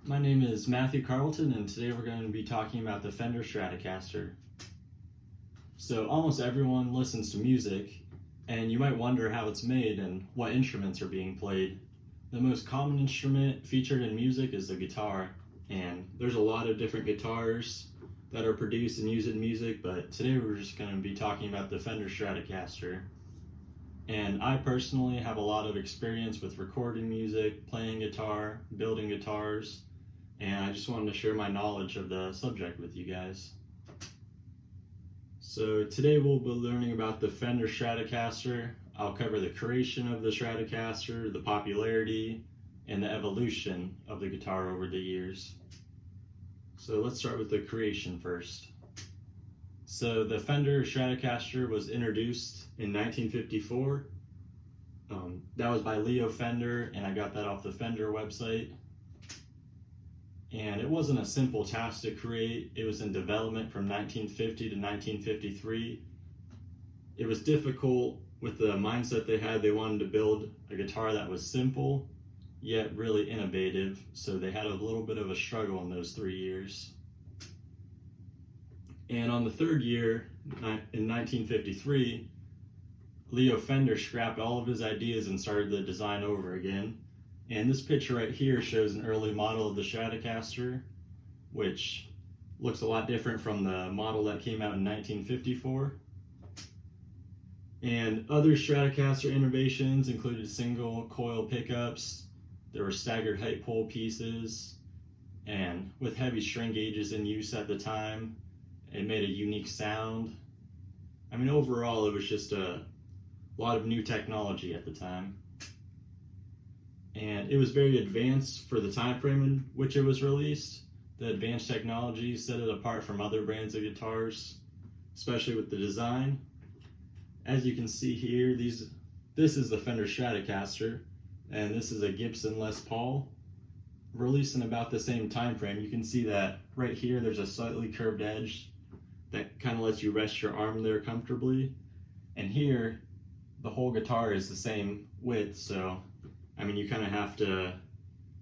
My name is Matthew Carlton, and today we're going to be talking about the Fender Stratocaster. So almost everyone listens to music, and you might wonder how it's made and what instruments are being played. The most common instrument featured in music is the guitar, and there's a lot of different guitars that are produced and used in music, but today we're just going to be talking about the Fender Stratocaster. And I personally have a lot of experience with recording music, playing guitar, building guitars, and I just wanted to share my knowledge of the subject with you guys. So today we'll be learning about the Fender Stratocaster. I'll cover the creation of the Stratocaster, the popularity, and the evolution of the guitar over the years. So let's start with the creation first. So the Fender Stratocaster was introduced in 1954. That was by Leo Fender, and I got that off the Fender website. And it wasn't a simple task to create. It was in development from 1950 to 1953. It was difficult with the mindset they had. They wanted to build a guitar that was simple, yet really innovative. So they had a little bit of a struggle in those 3 years. And on the third year, in 1953, Leo Fender scrapped all of his ideas and started the design over again. And this picture right here shows an early model of the Stratocaster, which looks a lot different from the model that came out in 1954. And other Stratocaster innovations included single coil pickups, there were staggered height pole pieces, and with heavy string gauges in use at the time, it made a unique sound. I mean, overall, it was just a lot of new technology at the time. And it was very advanced for the time frame in which it was released. The advanced technology set it apart from other brands of guitars, especially with the design. As you can see here, this is the Fender Stratocaster, and this is a Gibson Les Paul, released in about the same time frame. You can see that right here there's a slightly curved edge that kind of lets you rest your arm there comfortably. And here, the whole guitar is the same width, so I mean, you kind of have to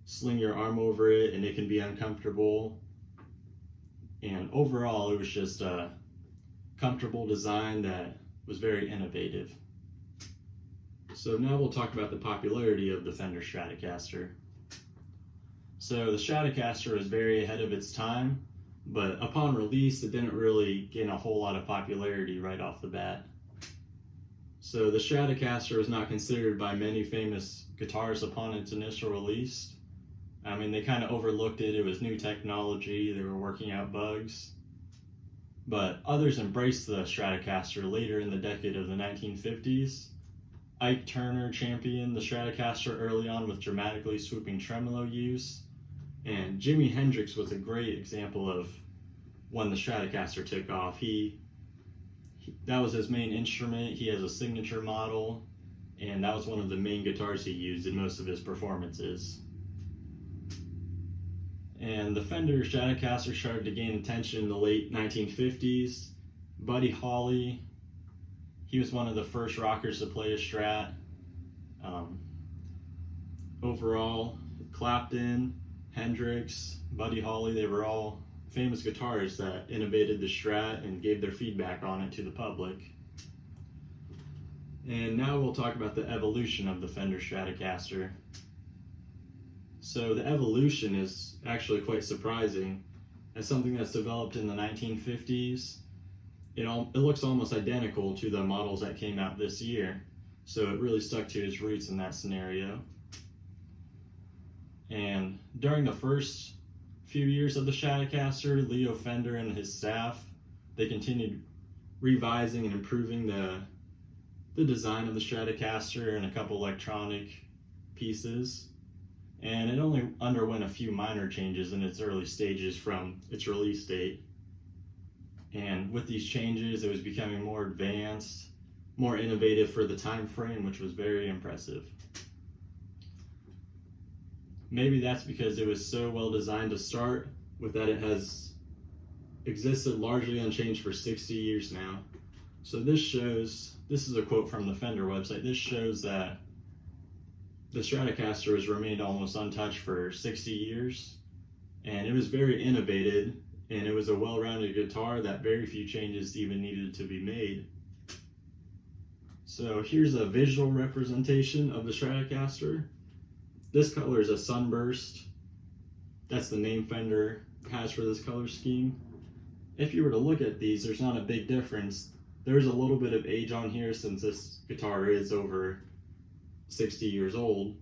sling your arm over it and it can be uncomfortable. And overall, it was just a comfortable design that was very innovative. So now we'll talk about the popularity of the Fender Stratocaster. So the Stratocaster was very ahead of its time, but upon release, it didn't really gain a whole lot of popularity right off the bat. So the Stratocaster was not considered by many famous guitarists upon its initial release. I mean, they kind of overlooked it. It was new technology. They were working out bugs. But others embraced the Stratocaster later in the decade of the 1950s. Ike Turner championed the Stratocaster early on with dramatically swooping tremolo use. And Jimi Hendrix was a great example of when the Stratocaster took off. That was his main instrument. He has a signature model, and that was one of the main guitars he used in most of his performances. And the Fender Stratocaster started to gain attention in the late 1950s. Buddy Holly, he was one of the first rockers to play a Strat. Overall, Clapton, Hendrix, Buddy Holly, they were all famous guitarists that innovated the Strat and gave their feedback on it to the public. And now we'll talk about the evolution of the Fender Stratocaster. So the evolution is actually quite surprising. As something that's developed in the 1950s, it looks almost identical to the models that came out this year. So it really stuck to its roots in that scenario. And during the first few years of the Stratocaster, Leo Fender and his staff, they continued revising and improving the design of the Stratocaster and a couple electronic pieces. And it only underwent a few minor changes in its early stages from its release date. And with these changes, it was becoming more advanced, more innovative for the time frame, which was very impressive. Maybe that's because it was so well designed to start with that it has existed largely unchanged for 60 years now. So this is a quote from the Fender website. This shows that the Stratocaster has remained almost untouched for 60 years. And it was very innovative, and it was a well-rounded guitar that very few changes even needed to be made. So here's a visual representation of the Stratocaster. This color is a Sunburst. That's the name Fender has for this color scheme. If you were to look at these, there's not a big difference. There's a little bit of age on here since this guitar is over 60 years old.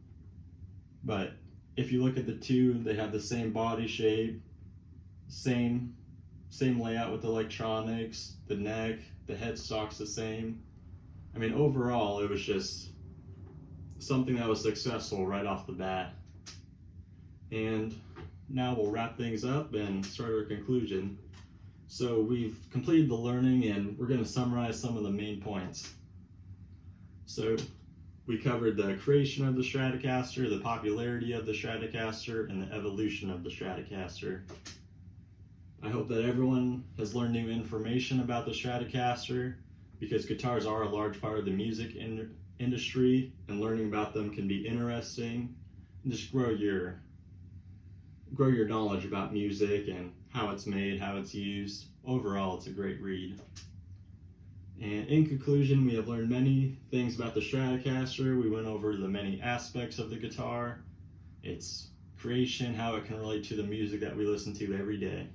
But if you look at the two, they have the same body shape, same layout with electronics, the neck, the headstock's the same. I mean, overall, it was just something that was successful right off the bat. And now we'll wrap things up and start our conclusion. So we've completed the learning, and we're going to summarize some of the main points. So we covered the creation of the Stratocaster, the popularity of the Stratocaster, and the evolution of the Stratocaster. I hope that everyone has learned new information about the Stratocaster, because guitars are a large part of the music industry, and learning about them can be interesting and just grow your knowledge about music and how it's made, how it's used. Overall, it's a great read. And in conclusion, we have learned many things about the Stratocaster. We went over the many aspects of the guitar, its creation, how it can relate to the music that we listen to every day.